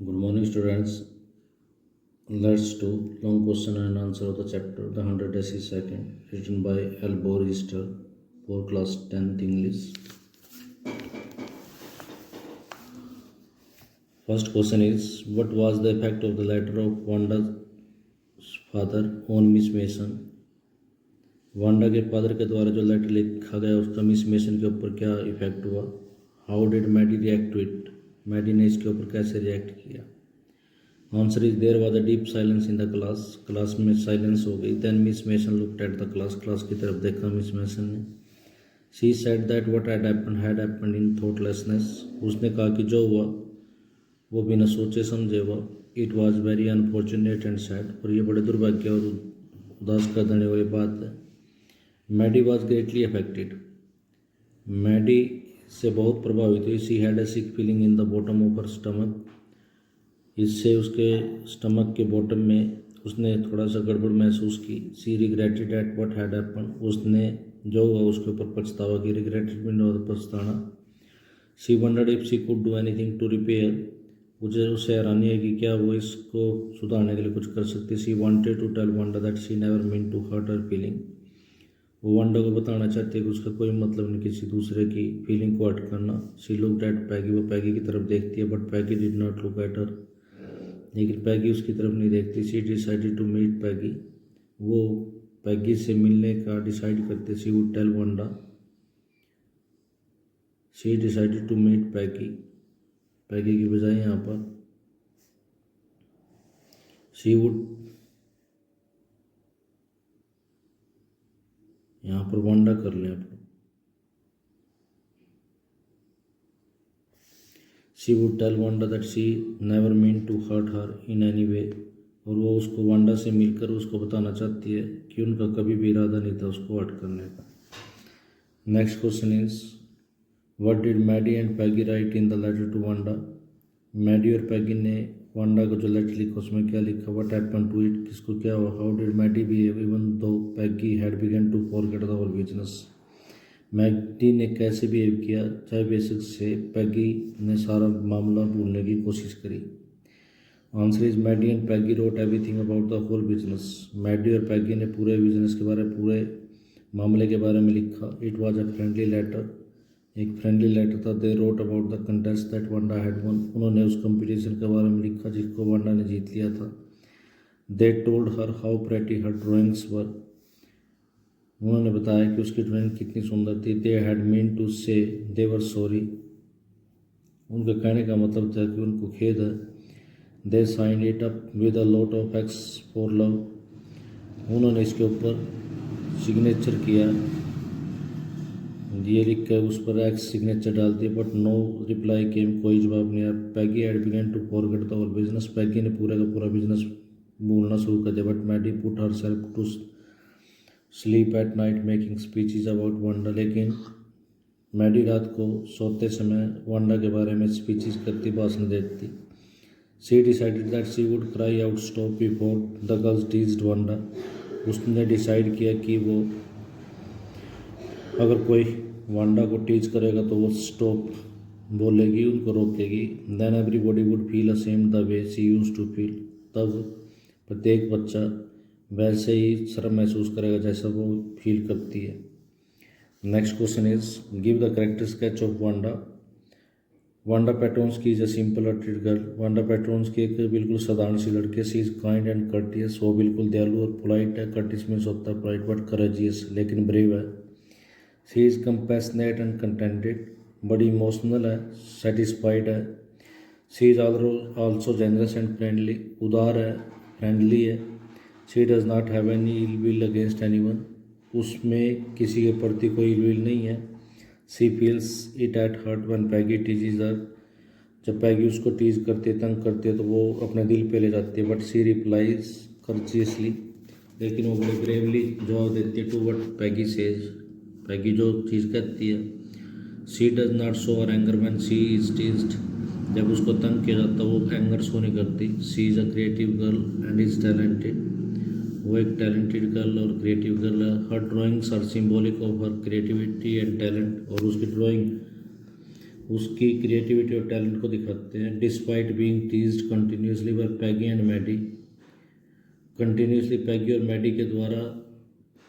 Good morning, students. Let's do long question and answer of the chapter The 100 Days is Second, written by L. Register for class 10th English. First question is, what was the effect of the letter of Wanda's father on Miss Mason? Wanda के father के द्वारा जो letter लिखा गया उसका miss mason के ऊपर क्या इफेक्ट हुआ? How did Maddy react to it? Maddy ने इसके ऊपर कैसे रिएक्ट किया? Answer is there was a deep silence in the class. Class में साइलेंस हो गई. Then Miss Mason looked at the class. Class की तरफ देखा मिस मेसन ने. She said that what had happened in thoughtlessness. उसने कहा कि जो हुआ वो बिना सोचे समझे हुआ. It was very unfortunate and sad. और ये बड़े दुर्भाग्य और उदास कर देने वाली बात है. Maddy was greatly affected. Maddy से बहुत प्रभावित हुई. She had a sick feeling in the bottom of her stomach. इससे उसके स्टमक के बॉटम में उसने थोड़ा सा गड़बड़ महसूस की. She regretted at what had happened. उसने जो हुआ उसके ऊपर पछतावा की. रिग्रेटेड मीन पछताना. She wondered if she could do anything to repair. मुझे उससे हैरानी है कि क्या वो इसको सुधारने के लिए कुछ कर सकती. She wanted to tell Wanda that she never mean to hurt her feeling. वो वंडा को बताना चाहती है कि उसका कोई मतलब नहीं किसी दूसरे की फीलिंग को हर्ट करना. She looked at Peggy. वो पैगी की तरफ देखती है but Peggy did not look at her. लेकिन पैगी उसकी तरफ नहीं देखती. She decided to meet Peggy. वो पैगी से मिलने का डिसाइड करते. She would tell Wanda. She decided to meet Peggy. Peggy की बजाय यहाँ पर सी वुड, यहाँ पर वंडा कर लें आप. She would tell Wanda that she never mean to hurt her in any way. और वो उसको वंडा से मिलकर उसको बताना चाहती है कि उनका कभी भी इरादा नहीं था उसको हर्ट करने का. Next question is, what did Maddie and Peggy write in the letter to Wanda. Maddie और पैगी ने वंडा को जो लेटर लिखा उसमें क्या लिखा? What happened to it. किसको क्या हुआ? How did Maddy behave even though Peggy had begun to forget the whole business. Maddy ने कैसे बिहेव किया चाहे बेसिक से पैगी ने सारा मामला भूलने की कोशिश करी. Answer is Maddy and Peggy wrote everything about the whole business. Maddy और पैगी ने पूरे बिजनेस के बारे पूरे मामले के बारे में लिखा. It was a friendly letter. एक फ्रेंडली लेटर था. They wrote about the contest that Wanda had won. उन्होंने उस कंपटीशन के बारे में लिखा जिसको वंडा ने जीत लिया था. They told her how pretty her drawings were. उन्होंने बताया कि उसकी ड्राइंग कितनी सुंदर थी. दे हैड मीन टू से दे वर सॉरी. उनके कहने का मतलब था कि उनको खेद है. They sign it up with a lot of x for love. उन्होंने इसके ऊपर सिग्नेचर किया. ये लिख कर उस पर एक्स सिग्नेचर डाल दिया. But no reply came. कोई जवाब नहीं आया. Peggy had begun to forget the whole business. Peggy ने पूरा का पूरा बिजनेस भूलना शुरू कर दिया. But Maddie put her self to sleep at night making speeches about Wanda. लेकिन मैडी रात को सोते समय वंडा के बारे में स्पीचेज करती, भाषण देती. She decided that she would cry out stop before the girls teased Wanda. उसने डिसाइड किया कि वो अगर कोई वंडा को टीच करेगा तो वो स्टॉप बोलेगी, उनको रोकेगी. Then everybody would feel ashamed the way she used to feel. तब प्रत्येक बच्चा वैसे ही शर्म महसूस करेगा जैसा वो फील करती है. Next question is, give the character sketch of Wanda. Wanda Petronski is a simple hearted girl. Wanda Petronski एक बिल्कुल साधारण सी लड़की है. She is kind and courteous. वो बिल्कुल दयालु और पोलाइट है. कर्टियस मीन्स होता है पोलाइट बट करेजियस लेकिन ब्रेव है. She is compassionate and contented. बड़ी इमोशनल है, सेटिस्फाइड है. She is also generous and friendly. उदार है, फ्रेंडली है. She does not have any ill will against anyone. उसमें किसी के प्रति कोई इल विल नहीं है. She feels it at hurt when Peggy teases her. जब पैगी उसको टीज करती है, तंग करती है तो वो अपने दिल पे ले जाती है. But she replies courteously. लेकिन वो बड़ी ब्रेवली जवाब देती है to what Peggy says. Peggy जो चीज़ कहती है. She does not show her anger when she is teased. जब उसको तंग किया जाता है वो एंगर शो नहीं करती. She is a creative girl and is talented. वो एक टैलेंटेड गर्ल और क्रिएटिव गर्ल है. Her drawings are symbolic of her creativity and talent. और उसकी ड्राइंग उसकी क्रिएटिविटी और टैलेंट को दिखाते हैं। Despite being teased continuously by Peggy and Maddie, continuously Peggy और मैडी के द्वारा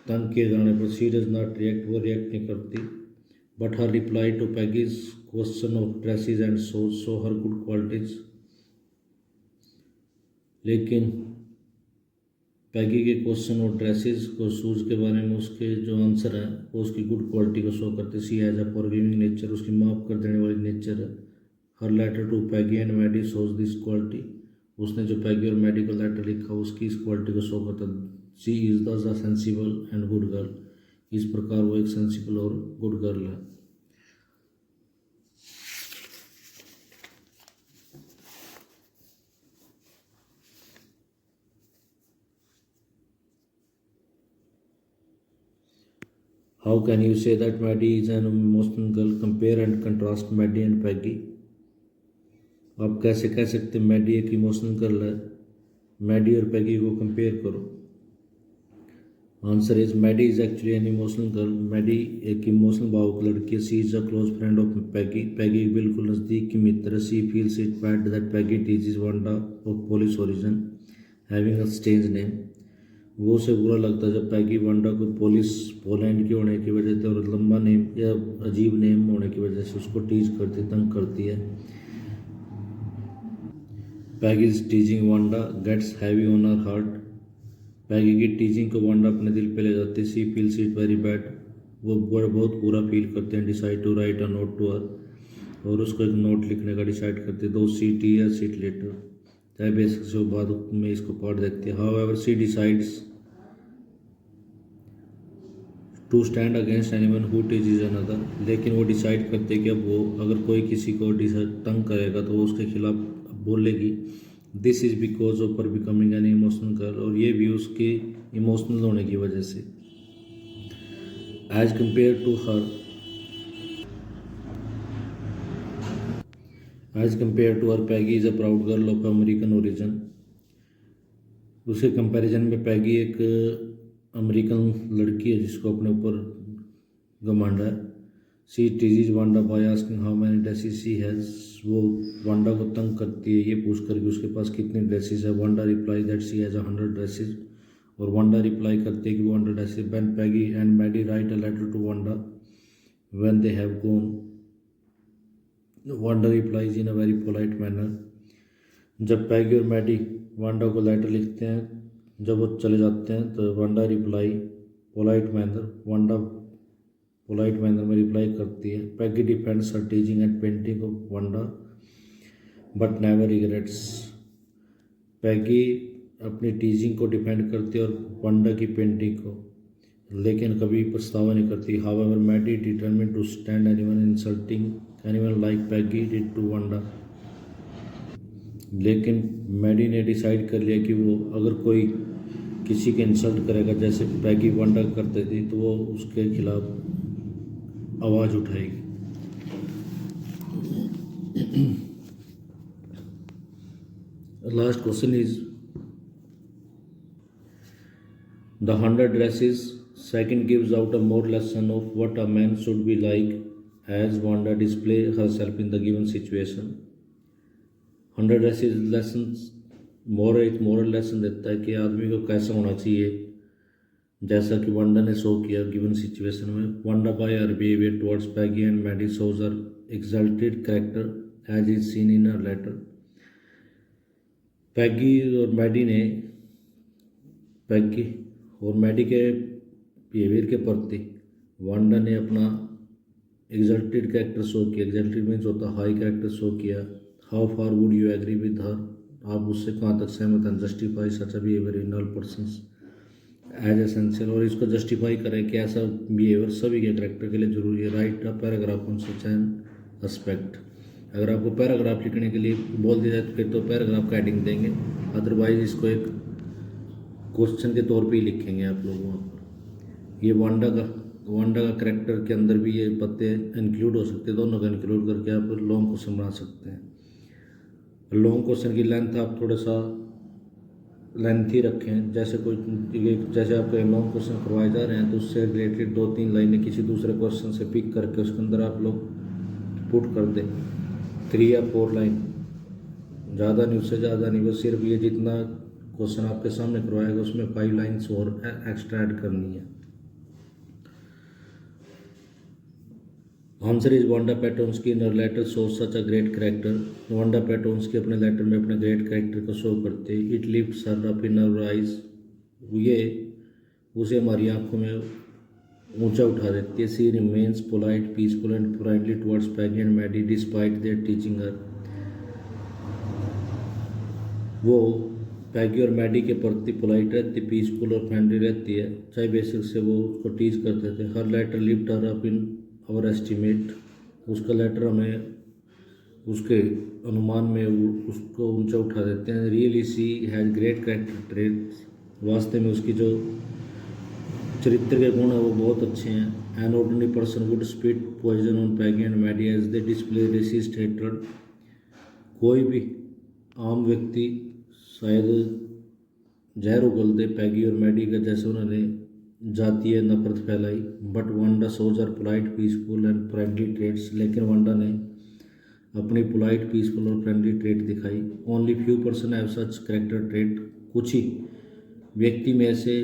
तंग किए जाने पर शी डज नॉट रिएक्ट, वो रिएक्ट नहीं करती। But her reply to Peggy's question of dresses and show her good qualities, लेकिन पैगी के क्वेश्चन और ड्रेसेस को शूज़ के बारे में उसके जो आंसर हैं वो उसकी गुड क्वालिटी को शो करते। She has a forgiving nature, उसकी माफ़ कर देने वाली नेचर है। Her letter to Peggy and Maddie shows this quality, उसने जो पैगी और मैडी को लेटर लिखा उसकी इस क्वालिटी को शो करता। She is the sensible and good girl, इस प्रकार वो एक सेंसिबल और गुड गर्ल है। How can you say that Maddie is an emotional girl? Compare and contrast Maddie and Peggy. आप कैसे कह सकते हैं मैडी एक इमोशनल गर्ल है? मैडी और पैगी को कंपेयर करो। Answer is Maddie is actually an emotional girl. Maddie एक इमोशनल भावुक लड़की है। She is a close friend of Peggy, Peggy बिल्कुल नज़दीक की मित्र है। She feels it bad that Peggy teaches Wanda of Polish origin having a strange name, वो उसे बुरा लगता है जब पैगी वांडा को पोलैंड के होने की वजह से और लंबा नेम या अजीब नेम होने की वजह से उसको टीज करती, तंग करती है। Peggy's teasing Wanda gets heavy on her heart, Peggy की टीजिंग को वांडा अपने दिल पे ले जाती है। She feels it very bad, वो बहुत बुरा फील करते हैं। Decide to write a note to her, और उसको एक नोट लिखने का डिसाइड करते हैं। दो सी टी या सीट लेटर, चाहे बेसिक से वो बाद में इसको पढ़ देती है। However she decides to stand against anyone who teaches another, लेकिन वो डिसाइड करते कि अब वो अगर कोई किसी को तंग करेगा तो वो उसके खिलाफ बोलेगी। This is because of her becoming an emotional girl, और ये भी उसके इमोशनल होने की वजह से। As compare to her Peggy is a proud girl of American origin, उसके कंपैरिजन में पैगी एक अमेरिकन लड़की है जिसको अपने ऊपर घमंड है। She teases Wanda by asking how many dresses she has, वो वांडा को तंग करती है ये पूछ कर कि उसके पास कितने ड्रेसेस है। Wanda reply that she has 100 dresses, और वांडा रिप्लाई करती है कि वो 100 dresses. When Peggy and Maddy write a letter to Wanda when they have gone, Wanda replies in a very polite manner, जब पैगी और Maddie Wanda को letter लिखते हैं जब वो चले जाते हैं तो वांडा रिप्लाई पोलाइट मैनर में रिप्लाई करती है। Peggy defends her teaching and painting of Wanda but never regrets, Peggy अपनी टीचिंग को डिफेंड करती है और वांडा की पेंटिंग को, लेकिन कभी पछतावा नहीं करती। However Maddy determined to stand anyone insulting anyone like Peggy did to Wanda, लेकिन मैडी ने डिसाइड कर लिया कि वो अगर कोई किसी के इंसल्ट करेगा जैसे पैगी वांडा करते थे तो वो उसके खिलाफ आवाज़ उठाएगी। Last question is the 100 dresses second gives out a more lesson of what a man should be like as Wanda display herself in the given situation. 100 dresses lessons एक मोरल लेसन देता है कि आदमी को कैसा होना चाहिए, जैसा कि वांडा ने शो किया गिवन सिचुएशन में। Wanda by her behaviour towards Peggy and Maddie shows her exalted character as is seen in her letter. Peggy और मैडी के बिहेवियर के प्रति वांडा ने अपना एक्सल्टेड कैरेक्टर शो किया। एक्सल्टेड मीन्स होता हाई कैरेक्टर शो किया। How far would you agree with her, आप उससे कहाँ तक सहमत हैं। Justify such a behaviour in all persons as essential, और इसको जस्टिफाई करें कि ऐसा बिहेवियर सभी के कैरेक्टर के लिए जरूरी है। Right a paragraph on such an aspect, अगर आपको पैराग्राफ लिखने के लिए बोल दिया जाए तो फिर तो पैराग्राफ का हेडिंग देंगे, अदरवाइज इसको एक क्वेश्चन के तौर पे ही लिखेंगे आप लोग वहाँ पर। ये वांडा का कैरेक्टर के अंदर भी ये पत्ते इंक्लूड हो सकते हैं, दोनों का इंक्लूड करके आप लॉन्ग क्वेश्चन बना सकते हैं। लॉन्ग क्वेश्चन की लेंथ आप थोड़ा सा लेंथ ही रखें, जैसे आपके लॉन्ग क्वेश्चन करवाए जा रहे हैं तो उससे रिलेटेड 2-3 लाइनें किसी दूसरे क्वेश्चन से पिक करके उसके अंदर आप लोग पुट कर दे 3 या 4 लाइन, ज़्यादा नहीं, उससे ज़्यादा नहीं, बस सिर्फ ये जितना क्वेश्चन आपके सामने करवाएगा उसमें 5 लाइन्स और एक्स्ट्रा ऐड करनी है। Answer is Wanda Petronski in letter show such a great character. Wanda Petronski अपने लेटर में अपने ग्रेट कैरेक्टर को शो करते। It lifts her up in our eyes, ये उसे हमारी आंखों में ऊंचा उठा देती है। She remains polite, peaceful and friendly towards Peggy and Maddie despite their teaching her. वो पैगी और मैडी के प्रति पोलाइट रहती, पीसफुल और फ्रेंडली रहती है, चाहे बेसिक से वो उसको टीच करते थे। Her letter lift her up in our estimate, उसका लेटर हमें उसके अनुमान में उसको ऊंचा उठा देते हैं। Really she has great character traits, वास्तव में उसकी जो चरित्र के गुण है वो बहुत अच्छे हैं। An ordinary person would spit poison on Peggy and Maddy as they display racist hatred, कोई भी आम व्यक्ति शायद जहर उगल दे पैगी और मैडी का, जैसे उन्होंने जातीय नफरत फैलाई। But Wanda shows are polite, peaceful and friendly traits, लेकिन वांडा ने अपनी पोलाइट, पीसफुल और फ्रेंडली ट्रेट दिखाई। Only few person have such character trait, कुछ ही व्यक्ति में ऐसे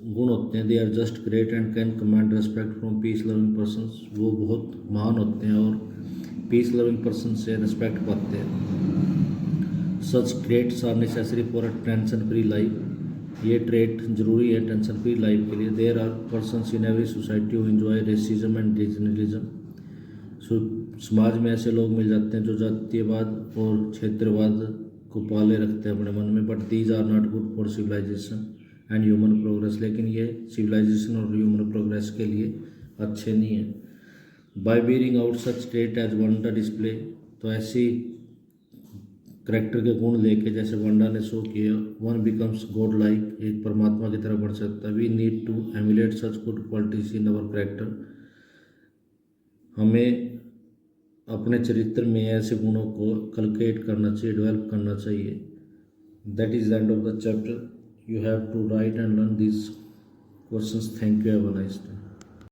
गुण होते हैं। They are just great and can command respect from peace loving persons, वो बहुत महान होते हैं और पीस लविंग पर्सन से रेस्पेक्ट पाते हैं। Such traits are necessary for a tension free life, ये ट्रेट जरूरी है टेंशन फ्री लाइफ के लिए। There are persons in every society who enjoy racism and regionalism, समाज में ऐसे लोग मिल जाते हैं जो जातीयवाद और क्षेत्रवाद को पाले रखते हैं अपने मन में। But these are not good for civilization and human progress, लेकिन ये सिविलाइजेशन और ह्यूमन प्रोग्रेस के लिए अच्छे नहीं है। By bearing out such trait as Wanda display, तो ऐसी करेक्टर के गुण लेके जैसे वांडा ने शो किया, वन बिकम्स गॉड लाइक, एक परमात्मा की तरह बढ़ सकता है। We need to emulate such good qualities in our character, हमें अपने चरित्र में ऐसे गुणों को कल्केट करना चाहिए, डेवलप करना चाहिए। That is the end of the chapter. You have to write and learn these questions. Thank you. Have a nice day.